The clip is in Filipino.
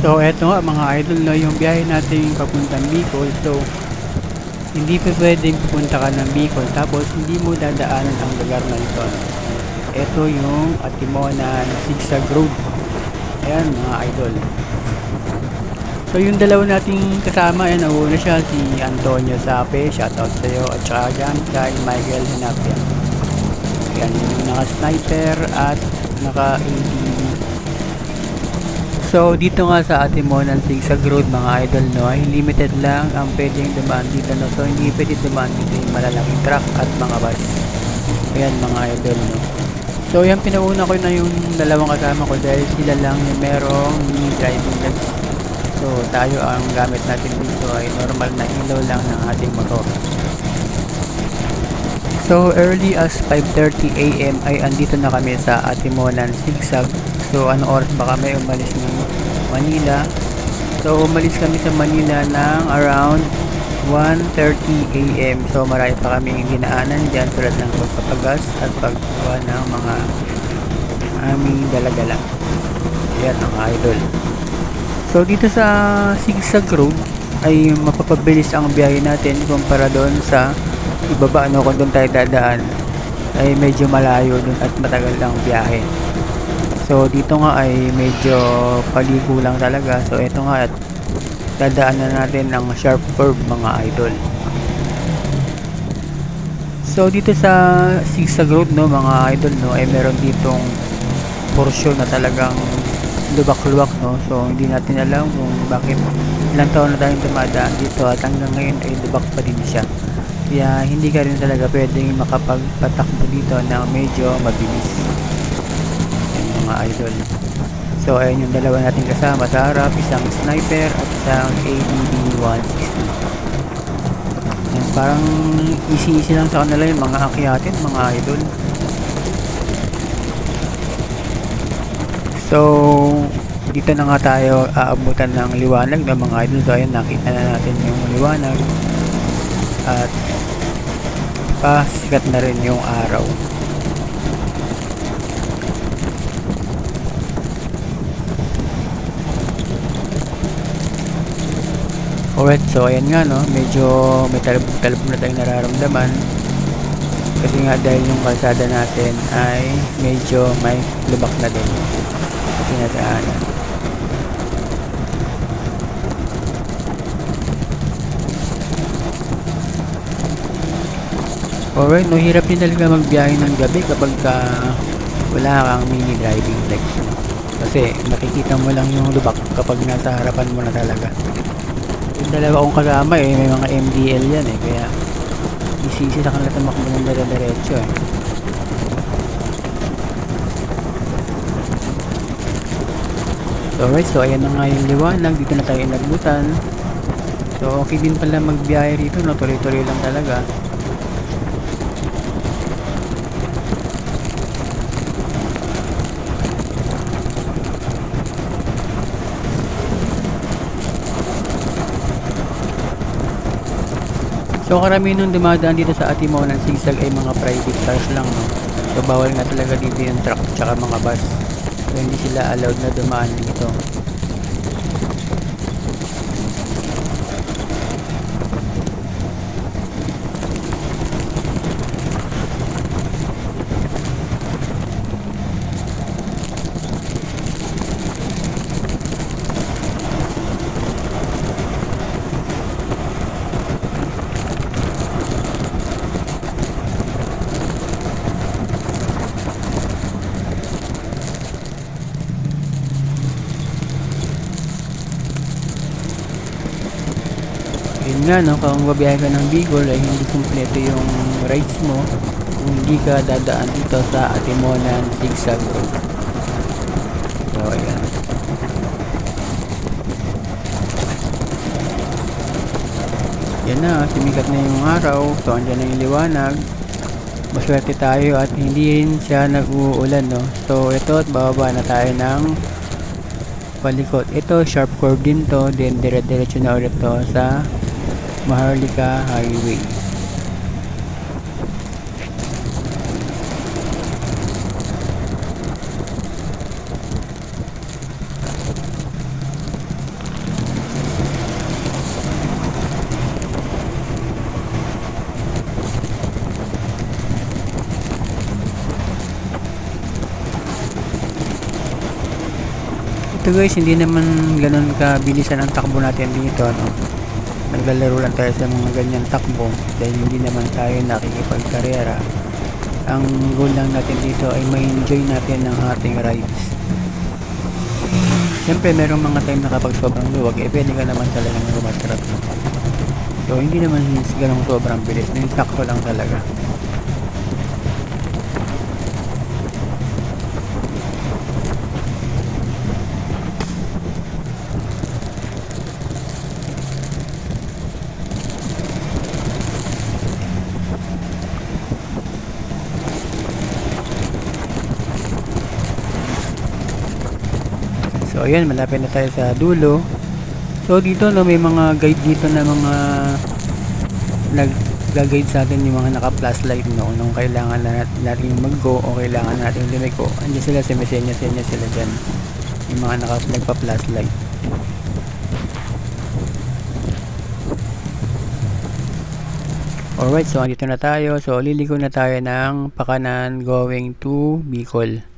So eto nga mga idol, no, yung biyahe natin papuntang Bicol. So hindi pa pwedeng pupunta ka ng Bicol tapos hindi mo dadaanan ang lugar na ito, no? Ito yung Atimonan Zigzag Road. Ayan mga idol. So yung dalawa nating kasama, ayan, nauna siya si Antonio Sape, shoutout sa iyo, at saka dyan kay Michael Hinapia. Ayan yung naka-sniper at naka-ATV. So dito nga sa Atimonan Zigzag Road mga idol, no, ay limited lang ang pwedeng dumaan dito, no. So hindi pwede dumaan dito yung malalaking truck at mga bus. Ayan mga idol, no. So yan, pinauna ko na yung dalawang kasama ko dahil sila lang yung merong mini driving license. So tayo ang gamit natin dito ay normal na ilaw lang ng ating motor. So early as 5:30 AM ay andito na kami sa Atimonan Zigzag. So ano oras ba kami umalis ng Manila? So umalis kami sa Manila ng around 1:30 AM. So marami pa kami dinaanan dyan tulad ng pagpapagas at paggawa ng mga aming dala-dala. Ayan mga idol. So dito sa Zigzag Road ay mapapabilis ang biyahe natin kumpara doon sa ibaba, no, kung doon tayo dadaan ay medyo malayo doon at matagal ang biyahe. So dito nga ay medyo paligo lang talaga. So ito nga at dadaan na natin ang sharp curve mga idol. So dito sa Zigzag Road, no mga idol, no, ay meron ditong porsyon na talagang lubak-lubak, no. So hindi natin alam kung bakit ilang taon na tayong dumadaan dito at hanggang ngayon ay lubak pa din siya. Kaya hindi ka rin talaga pwedeng makapagpatakbo dito na medyo mabilis. Ayan mga idol. So ayun yung dalawa natin kasama sa harap, isang sniper at isang ADB 160. Ayan, parang easy lang sa kanila yung mga akyatin mga idol. So dito na nga tayo aabutan ng liwanag ng mga idol. So ayun, nakita na natin yung liwanag at pasikat na rin yung araw. Alright, so ayan nga, no, medyo may talbog na tayong nararamdaman kasi nga dahil yung kalsada natin ay medyo may lubak na din pinadaanan. Alright, no, hirap din talaga magbiyahe ng gabi kapag wala kang mini driving lights, no? Kasi nakikita mo lang yung lubak kapag nasa harapan mo na talaga. Yung dalawa kong kasama eh, may mga MDL yan eh, kaya easy sa kanila tumakbo ng dire-diretso eh. So alright, so ayan na nga yung liwanag, dito na tayo inagbutan. So okay din pala magbiyahe rito, no, tuloy-tuloy lang talaga. So karamihan nung dumadaan dito sa Atimonan Zigzag ay mga private cars lang, no. So bawal nga talaga dito yung truck tsaka mga bus. So hindi sila allowed na dumaan dito. Yun nga, no, kung babiyahe ka ng Bicol ay hindi kumpleto yung rides mo kung hindi ka dadaan dito sa Atimonan Zigzag Road. So ayan. Yan na, sumikat na yung araw. So andyan na yung liwanag. Maswerte tayo at hindi rin siya nag-uulan, no. So ito, at bababa na tayo ng palikot. Ito sharp curve din to, then dire-diretso na ulit to sa Maharlika Highway. dito guys, hindi naman ganun kabilisan ang takbo natin dito, no? Naglalaro lang tayo sa mga ganyan takbo dahil hindi naman tayo nakikipagkarera. Ang goal lang natin dito ay ma-enjoy natin ang ating rides. Siyempre merong mga time na kapag sobrang luwag, pwede ka naman talagang lumatrap. So hindi naman ganun sobrang bilis, sakto lang talaga. So ayan, malapit na tayo sa dulo. So dito no, may mga guide dito na mga nag-guide sa atin, yung mga naka-flashlight no, nung kailangan na natin mag-go o kailangan natin lumiko. Andiyan sila, sumisenya-senya sila dyan, yung mga nagpa-flashlight. Alright, so andito na tayo. So liliko na tayo ng pakanan going to Bicol.